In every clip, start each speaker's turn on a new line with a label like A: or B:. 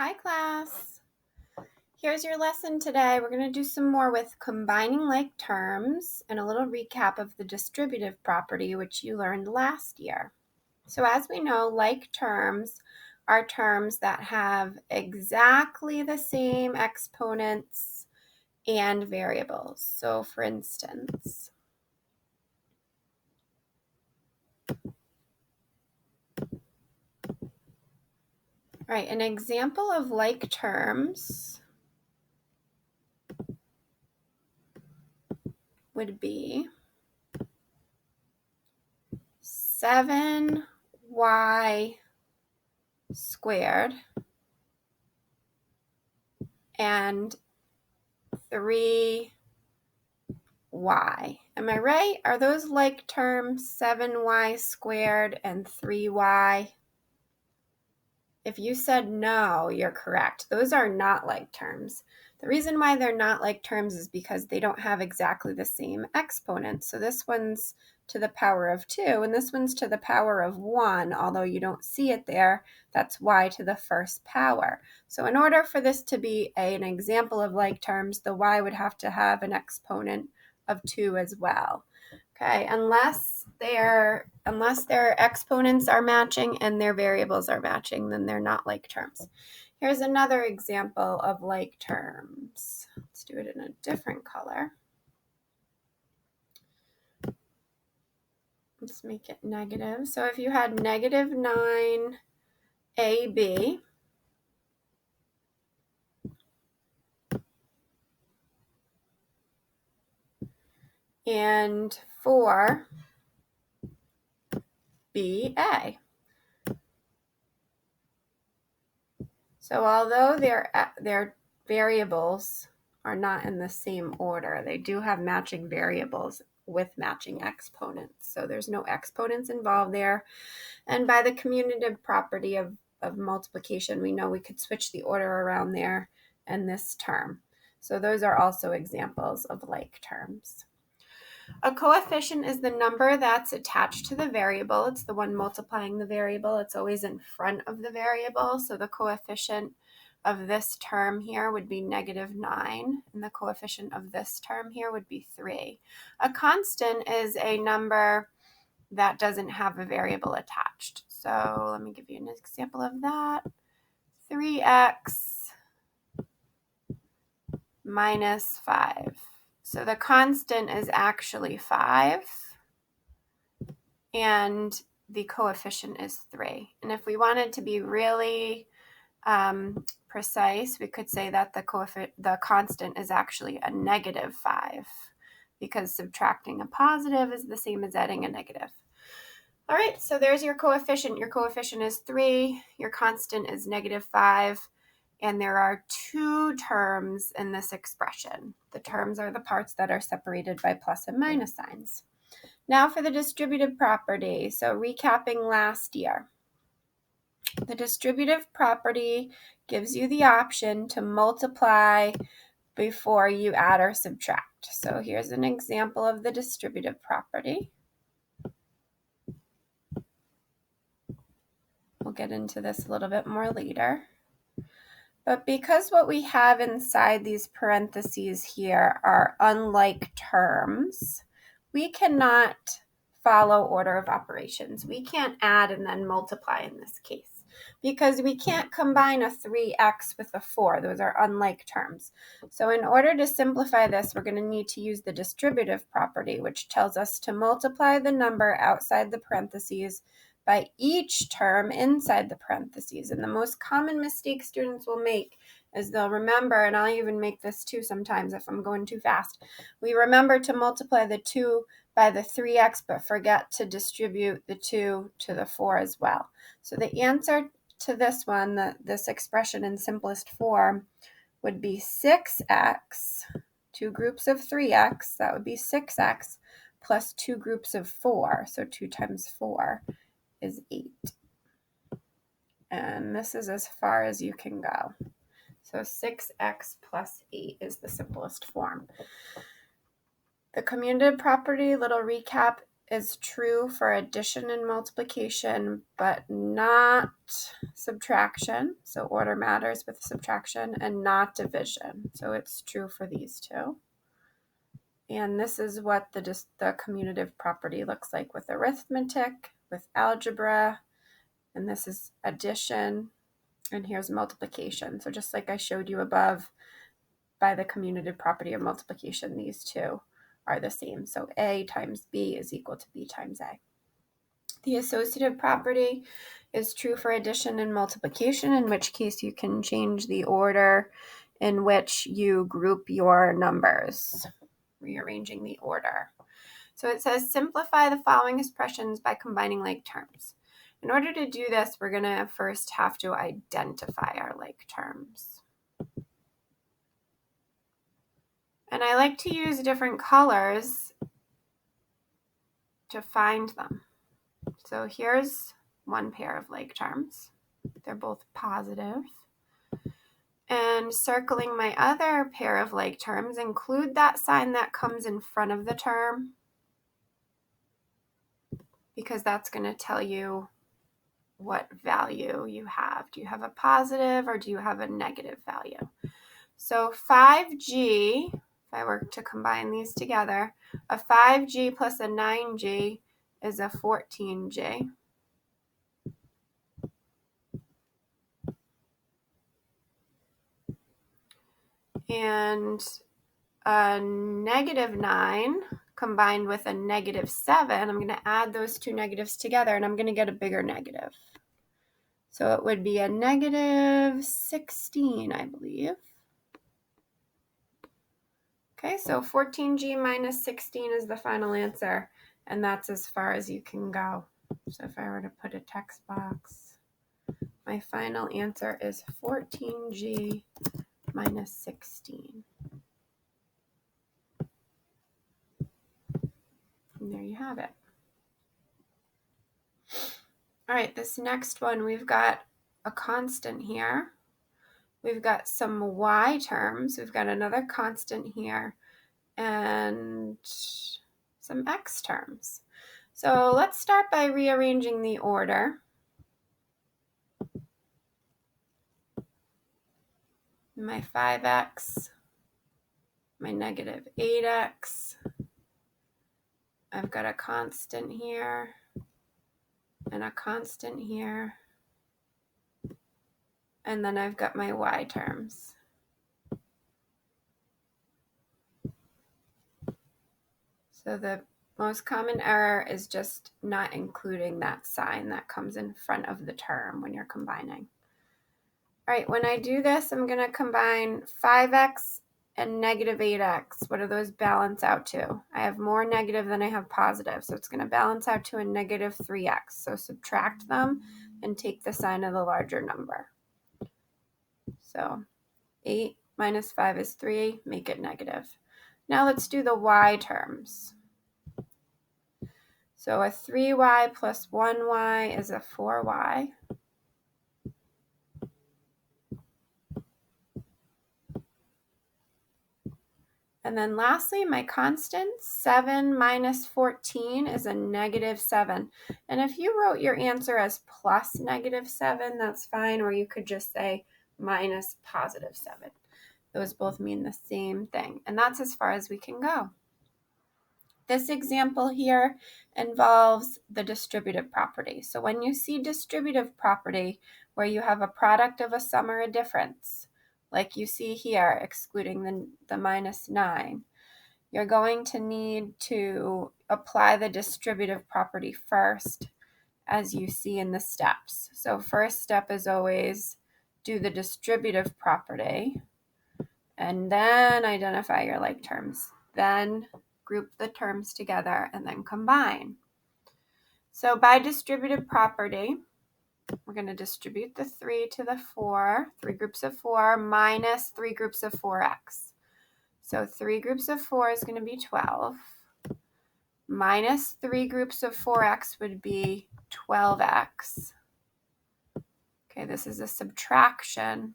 A: Hi class. Here's your lesson today. We're going to do some more with combining like terms and a little recap of the distributive property which you learned last year. So as we know, like terms are terms that have exactly the same exponents and variables. So for instance, right, an example of like terms would be 7y squared and 3y. Am I right? Are those like terms, 7y squared and 3y? If you said no, you're correct. Those are not like terms. The reason why they're not like terms is because they don't have exactly the same exponents. So this one's to the power of 2, and this one's to the power of 1, although you don't see it there. That's y to the first power. So in order for this to be an example of like terms, the y would have to have an exponent of 2 as well. Okay, unless their exponents are matching and their variables are matching, then they're not like terms. Here's another example of like terms. Let's do it in a different color. Let's make it negative. So if you had negative 9ab and 4ba, so although their variables are not in the same order, they do have matching variables with matching exponents. So there's no exponents involved there. And by the commutative property of multiplication, we know we could switch the order around there and this term. So those are also examples of like terms. A coefficient is the number that's attached to the variable. It's the one multiplying the variable. It's always in front of the variable. So the coefficient of this term here would be negative 9, and the coefficient of this term here would be 3. A constant is a number that doesn't have a variable attached. So let me give you an example of that. 3x minus 5. So the constant is actually 5, and the coefficient is 3. And if we wanted to be really precise, we could say that the constant is actually a negative 5, because subtracting a positive is the same as adding a negative. All right, so there's your coefficient. Your coefficient is 3, your constant is negative 5, and there are 2 terms in this expression. The terms are the parts that are separated by plus and minus signs. Now for the distributive property. So recapping last year. The distributive property gives you the option to multiply before you add or subtract. So here's an example of the distributive property. We'll get into this a little bit more later. But because what we have inside these parentheses here are unlike terms, we cannot follow order of operations. We can't add and then multiply in this case, because we can't combine a 3x with a 4. Those are unlike terms. So in order to simplify this, we're going to need to use the distributive property, which tells us to multiply the number outside the parentheses by each term inside the parentheses. And the most common mistake students will make is they'll remember, and I'll even make this too sometimes if I'm going too fast, we remember to multiply the 2 by the 3x, but forget to distribute the 2 to the 4 as well. So the answer to this one, this expression in simplest form, would be 6x, 2 groups of 3x, that would be 6x, plus 2 groups of 4, so 2 times 4 is 8. And this is as far as you can go. So 6x plus 8 is the simplest form. The commutative property, little recap, is true for addition and multiplication, but not subtraction. So order matters with subtraction, and not division. So it's true for these two. And this is what the commutative property looks like with arithmetic, with algebra, and this is addition, and here's multiplication. So just like I showed you above, by the commutative property of multiplication, these two are the same. So A times B is equal to B times A. The associative property is true for addition and multiplication, in which case you can change the order in which you group your numbers, rearranging the order. So it says simplify the following expressions by combining like terms. In order to do this, we're going to first have to identify our like terms. And I like to use different colors to find them. So here's one pair of like terms. They're both positive. And circling my other pair of like terms, include that sign that comes in front of the term, because that's going to tell you what value you have. Do you have a positive or do you have a negative value? So 5G, if I were to combine these together, a 5G plus a 9G is a 14G. And a negative 9 combined with a negative 7, I'm going to add those two negatives together and I'm going to get a bigger negative. So it would be a negative 16, I believe. Okay, so 14G minus 16 is the final answer, and that's as far as you can go. So if I were to put a text box, my final answer is 14G minus 16. And there you have it. All right, this next one, we've got a constant here. We've got some y terms. We've got another constant here and some x terms. So let's start by rearranging the order. My 5x, my negative 8x. I've got a constant here and a constant here. And then I've got my y terms. So the most common error is just not including that sign that comes in front of the term when you're combining. All right, when I do this, I'm going to combine 5x and negative 8x. What do those balance out to? I have more negative than I have positive, so it's going to balance out to a negative 3x. So subtract them and take the sign of the larger number. So 8 minus 5 is 3, make it negative. Now let's do the y terms. So a 3y plus 1y is a 4y. And then lastly, my constant, 7 minus 14 is a negative 7. And if you wrote your answer as plus negative 7, that's fine, or you could just say minus positive 7. Those both mean the same thing, and that's as far as we can go. This example here involves the distributive property. So when you see distributive property where you have a product of a sum or a difference, like you see here, excluding the minus 9, you're going to need to apply the distributive property first, as you see in the steps. So first step is always do the distributive property, and then identify your like terms. Then group the terms together and then combine. So by distributive property, we're going to distribute the 3 to the 4, 3 groups of 4 minus 3 groups of 4x. So 3 groups of 4 is going to be 12. Minus 3 groups of 4x would be 12x. Okay, this is a subtraction.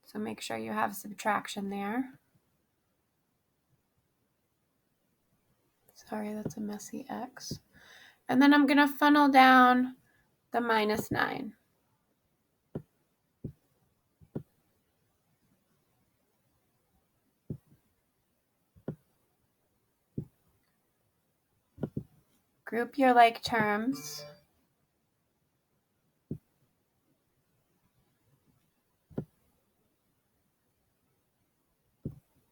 A: So make sure you have subtraction there. Sorry, that's a messy X. And then I'm going to funnel down the minus 9. Group your like terms.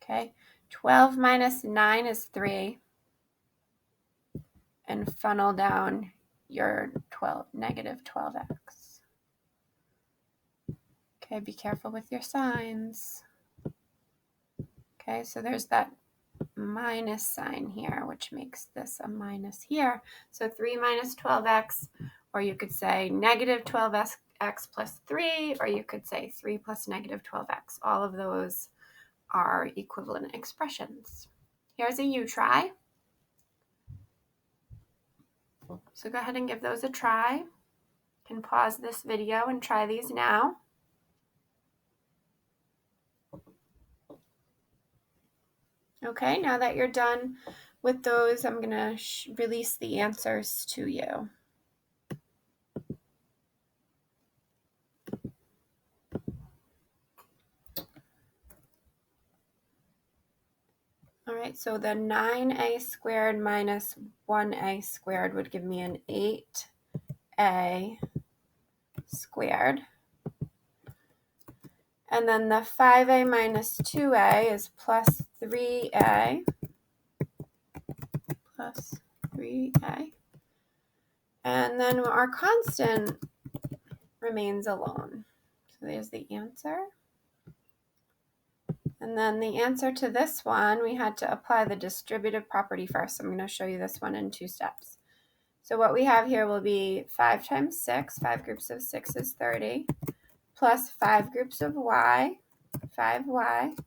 A: Okay, 12 minus 9 is 3. And funnel down your negative 12x. Okay, be careful with your signs. Okay, so there's that minus sign here, which makes this a minus here. So 3 minus 12x, or you could say negative 12x plus 3, or you could say 3 plus negative 12x. All of those are equivalent expressions. Here's a you try. So go ahead and give those a try. You can pause this video and try these now. Okay, now that you're done with those, I'm going to release the answers to you. All right, so the 9a squared minus 1a squared would give me an 8a squared. And then the 5a minus 2a is plus 3a. Plus 3a. And then our constant remains alone. So there's the answer. And then the answer to this one, we had to apply the distributive property first. I'm going to show you this one in 2 steps. So what we have here will be 5 times 6, 5 groups of 6 is 30, plus 5 groups of y, 5y,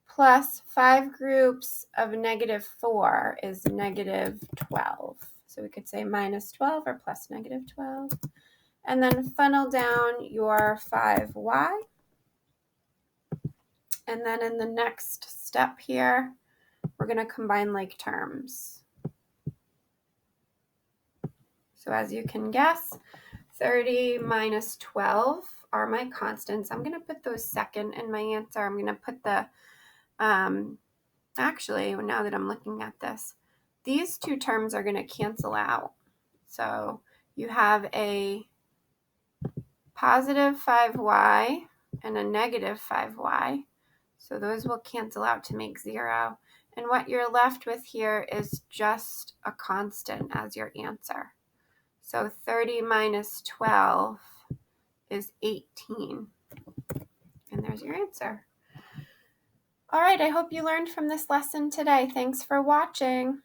A: plus 5 groups of negative 4 is negative 12. So we could say minus 12 or plus negative 12. And then funnel down your 5y. And then in the next step here, we're going to combine like terms. So as you can guess, 30 minus 12 are my constants. I'm going to put those second in my answer. I'm going to put the, actually, now that I'm looking at this, these two terms are going to cancel out. So you have a positive 5y and a negative 5y. So those will cancel out to make 0. And what you're left with here is just a constant as your answer. So 30 minus 12 is 18. And there's your answer. All right, I hope you learned from this lesson today. Thanks for watching.